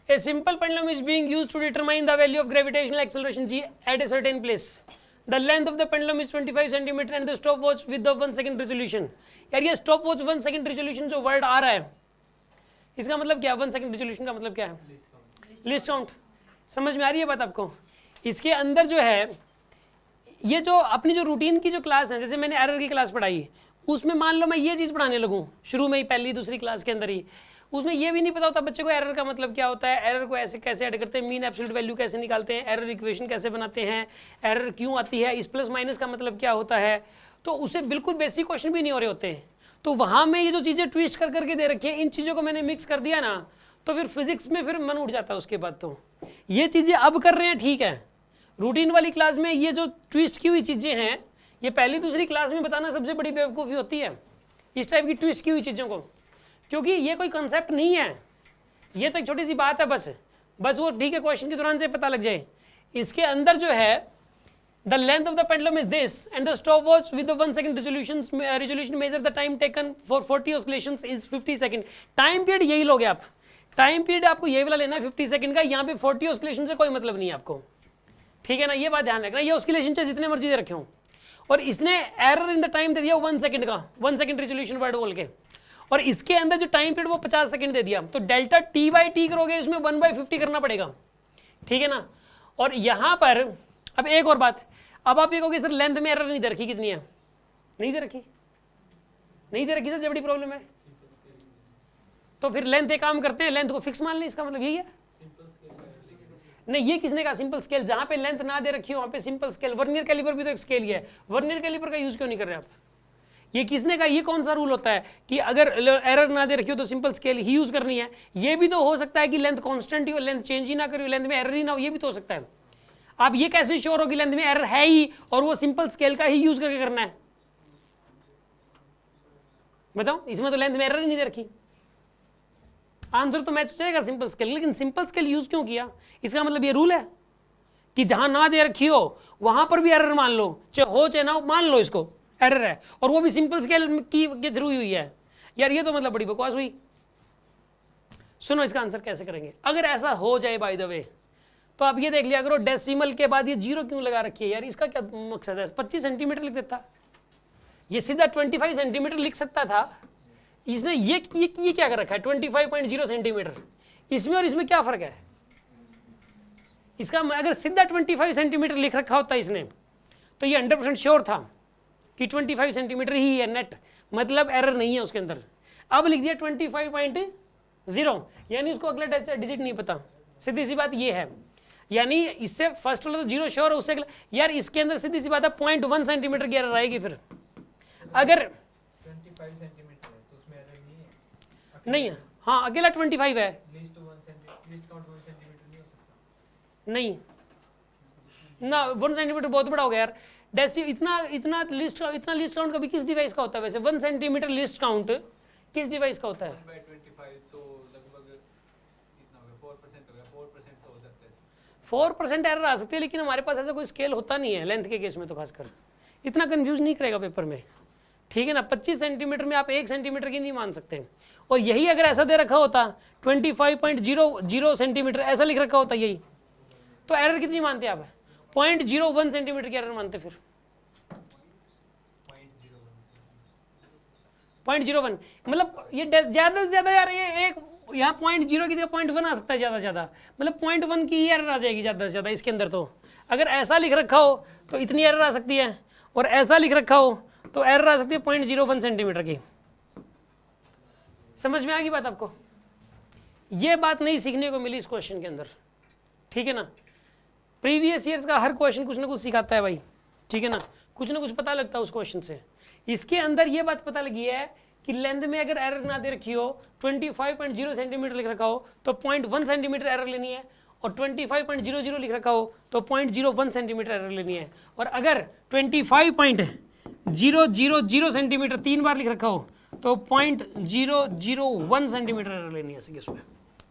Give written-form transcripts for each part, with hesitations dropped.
A simple pendulum is being used to determine the value of gravitational acceleration g at a certain place. The length of the pendulum is 25 centimeter and the stopwatch with the 1 second resolution. यार ये stopwatch 1 second resolution जो word आ रहा है इसका मतलब क्या है? 1 second resolution का मतलब क्या है? List count. समझ में आ रही है बात आपको? इसके अंदर जो है ये जो अपनी जो रूटीन की जो क्लास है, जैसे मैंने एरर की क्लास पढ़ाई, उसमें मान लो मैं ये चीज़ पढ़ाने लगूँ शुरू में ही, पहली दूसरी क्लास के अंदर ही, उसमें ये भी नहीं पता होता बच्चे को एरर का मतलब क्या होता है, एरर को ऐसे कैसे ऐड करते हैं, मीन एब्सोल्यूट वैल्यू कैसे निकालते हैं, एरर इक्वेशन कैसे बनाते हैं, एरर क्यों आती है, इस प्लस माइनस का मतलब क्या होता है, तो उससे बिल्कुल बेसिक क्वेश्चन भी नहीं हो रहे होते हैं. तो वहाँ में ये जो चीज़ें ट्विस्ट कर करके दे रखी है, इन चीज़ों को मैंने मिक्स कर दिया ना, तो फिर फिजिक्स में फिर मन उठ जाता है उसके बाद. तो ये चीज़ें अब कर रहे हैं, ठीक है. रूटीन वाली क्लास में ये जो ट्विस्ट की हुई चीज़ें हैं, ये पहली दूसरी क्लास में बताना सबसे बड़ी बेवकूफ़ी होती है, इस टाइप की ट्विस्ट की हुई चीज़ों को, क्योंकि ये कोई कंसेप्ट नहीं है, ये तो एक छोटी सी बात है बस वो ठीक है क्वेश्चन के दौरान से पता लग जाए. इसके अंदर जो है the length of the pendulum is this and the stopwatch with 1 second resolution measure the time taken for 40 oscillations is 50 second. Time period यही लोगे आप, टाइम पीरियड आपको यही वाला लेना है 50 सेकंड का. यहाँ पे 40 ऑस्किलेशन से कोई मतलब नहीं है आपको, ठीक है ना. ये बात ध्यान रखना, ये ऑस्किलेशन चाहे जितने मर्जी दे रखे हो, और इसने एरर इन द टाइम दे दिया 1 सेकंड का, 1 सेकंड रेजोल्यूशन वर्ड बोल के, और इसके अंदर जो टाइम पीरियड वो 50 सेकंड दे दिया. तो डेल्टा टी बाई टी करोगे इसमें 1/50 करना पड़ेगा, ठीक है ना. और यहाँ पर अब एक और बात, अब आप ये कहोगे सर लेंथ में एरर नहीं दे रखी, कितनी है? नहीं दे रखी, नहीं दे रखी, सबसे बड़ी प्रॉब्लम है. तो फिर लेंथ एक काम करते हैं, लेंथ को फिक्स मान लें, इसका मतलब यही है. नहीं, ये किसने कहा सिंपल स्केल? जहां पे लेंथ ना दे रखी हो वहां पे सिंपल स्केल. वर्नियर कैलिपर भी तो एक स्केल ही है, वर्नियर कैलिपर का यूज क्यों नहीं कर रहे आप? ये किसने कहा? ये कौन सा रूल होता है कि अगर एरर ना दे रखी हो तो सिंपल स्केल ही यूज करनी है? ये भी तो हो सकता है कि लेंथ कांस्टेंट ही हो, लेंथ चेंज ही ना करी हो, लेंथ में एरर ही ना हो, ये भी तो हो सकता है. आप ये कैसे श्योर हो कि लेंथ में एरर है ही और वो सिंपल स्केल का ही यूज करके करना है? बताओ, इसमें तो लेंथ में एरर ही नहीं दे रखी. आंसर तो मैच हो जाएगा सिंपल स्केल, लेकिन सिंपल स्केल यूज क्यों किया? इसका मतलब ये रूल है कि जहां ना दे रखी हो वहां पर भी एरर मान लो, चाहे हो चाहे ना हो, मान लो इसको एरर है, और वो भी सिंपल स्केल की के थ्रू हुई है. यार ये तो मतलब बड़ी बकवास हुई. सुनो इसका आंसर कैसे करेंगे. अगर ऐसा हो जाए बाय द वे, तो आप ये देख लिया करो डेसिमल के बाद ये 0 क्यों लगा रखी है यार, इसका क्या मकसद है? 25 सेंटीमीटर लिख देता, ये सीधा 25 सेंटीमीटर लिख सकता था. इसने ये क्या कर रखा है 25.0 सेंटीमीटर. इसमें और इसमें क्या फर्क है? इसका अगर सीधा 25 सेंटीमीटर लिख रखा होता इसने, तो ये 100% श्योर था कि 25 सेंटीमीटर ही है नेट, मतलब एरर नहीं है उसके अंदर. अब लिख दिया 25.0, यानी उसको अगला डिजिट नहीं पता. सीधी सी बात ये है, यानी इससे फर्स्ट वाला तो 0 श्योर है, उससे यार इसके अंदर सीधी सी बात है 0.1 सेंटीमीटर की एरर आएगी. फिर अगर 25 सेंटीमीटर है तो उसमें एरर नहीं है? नहीं है, हाँ अकेला 25 है, लीस्ट काउंट 1 सेंटीमीटर नहीं हो सकता? नहीं ना, 1 सेंटीमीटर बहुत बड़ा हो गया यार. डेसी इतना लिस्ट काउंट कभी किस डिवाइस का होता है वैसे? 1 सेंटीमीटर लिस्ट काउंट किस डिवाइस का होता है? 1/25 तो लगभग कितना हो गया? 4% हो गया. 4% तो हो सकता है. 4% एरर आ सकती है, लेकिन हमारे पास ऐसा कोई स्केल होता नहीं है लेंथ के केस में, तो खासकर इतना कंफ्यूज नहीं करेगा पेपर में, ठीक है ना. 25 सेंटीमीटर में आप 1 सेंटीमीटर की नहीं मान सकते. और यही अगर ऐसा दे रखा होता 25.00 सेंटीमीटर ऐसा लिख रखा होता यही, तो एरर कितनी मानते आप? 0.01 सेंटीमीटर की एरर मानते. फिर 0.01 मतलब ये ज्यादा से ज्यादा यार, ये एक यहाँ 0.0 की जगह 0.1 आ सकता है ज्यादा से ज्यादा, मतलब 0.1 की ही एरर आ जाएगी ज्यादा से ज्यादा इसके अंदर. तो अगर ऐसा लिख रखा हो तो इतनी एरर आ सकती है, और ऐसा लिख रखा हो तो एरर आ सकती है 0.01 सेंटीमीटर की. समझ में आ गई बात आपको? ये बात नहीं सीखने को मिली इस क्वेश्चन के अंदर, ठीक है ना. प्रीवियस ईयर्स का हर क्वेश्चन कुछ ना कुछ सिखाता है भाई, ठीक है ना. कुछ ना कुछ पता लगता है उस क्वेश्चन से. इसके अंदर ये बात पता लगी है कि लेंथ में अगर एरर ना दे रखी हो, 25.0 सेंटीमीटर लिख रखा हो तो 0.1 सेंटीमीटर एरर लेनी है, और 25.00 लिख रखा हो तो 0.01 सेंटीमीटर एरर लेनी है. और अगर 25.000 सेंटीमीटर 3 बार लिख रखा हो तो 0.001 सेंटीमीटर एरर लेनी है इसमें.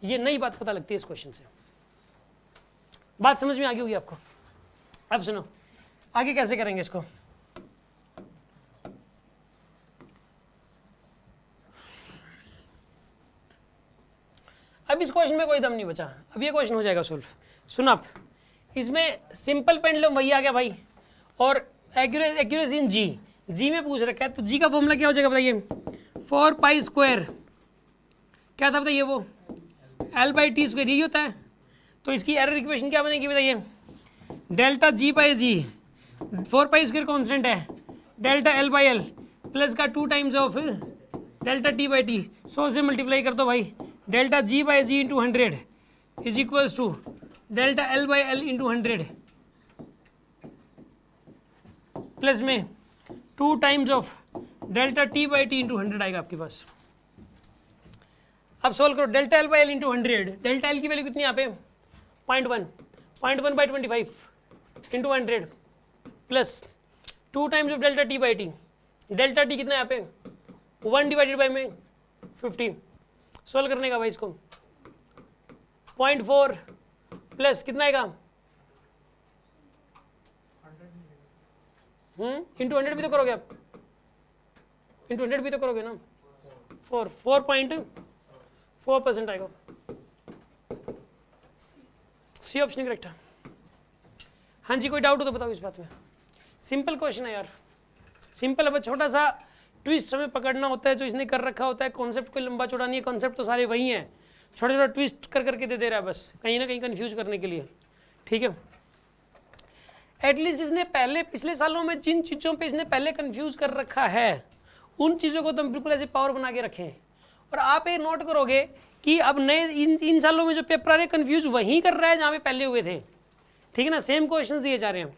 ये नई बात पता लगती है इस क्वेश्चन से. बात समझ में आ गई होगी आपको? अब सुनो आगे कैसे करेंगे इसको. अब अब इस क्वेश्चन में कोई दम नहीं बचा, अब ये क्वेश्चन हो जाएगा सोल्व। सुन आप, इसमें सिंपल पेंडुलम वही आ गया भाई, और एक्यूरेसी इन जी में पूछ रखा है, तो जी का फॉर्मूला क्या हो जाएगा बताइए, 4π² क्या था बताइए, वो L/T², यही होता है। तो इसकी एरर इक्वेशन क्या बनेगी बताइए, डेल्टा G/G, 4π² कॉन्स्टेंट है, डेल्टा L/L प्लस का 2 टाइम्स ऑफ डेल्टा T/T, 100 से मल्टीप्लाई कर दो भाई, delta G/G into 100 is equals to delta L/L into 100 plus में 2 times of delta T/T into 100 आएगा आपके पास। अब सोल्व करो, delta L/L into 100, delta L की वैल्यू कितनी यहाँ पे 0.1/25 into 100 plus 2 times of delta T/T, delta T कितना है यहाँ पे 1 डिवाइडेड बाई में 50, सोल्व करने का भाई इसको 0.4 प्लस कितना आएगा इंटू 100 भी तो करोगे आप, इंटू 100 भी तो करोगे ना, 4.4% आएगा। सी ऑप्शन करेक्ट है। हाँ जी, कोई डाउट हो तो बताओ इस बात में, सिंपल क्वेश्चन है यार, सिंपल है, बस छोटा सा ट्विस्ट हमें पकड़ना होता है जो इसने कर रखा होता है, कॉन्सेप्ट को लंबा चौड़ा नहीं है, कॉन्सेप्ट तो सारे वही हैं, छोटा छोटा ट्विस्ट कर करके दे रहा है बस कहीं ना कहीं कंफ्यूज करने के लिए, ठीक है। एटलीस्ट इसने पहले पिछले सालों में जिन चीज़ों पे इसने पहले कंफ्यूज कर रखा है उन चीज़ों को तो हम बिल्कुल ऐसे पावर बना के रखें। और आप ये नोट करोगे कि अब नए इन सालों में जो पेपर आ रहे कंफ्यूज वहीं कर रहा है जहाँ पे पहले हुए थे, ठीक है ना, सेम क्वेश्चंस दिए जा रहे हैं।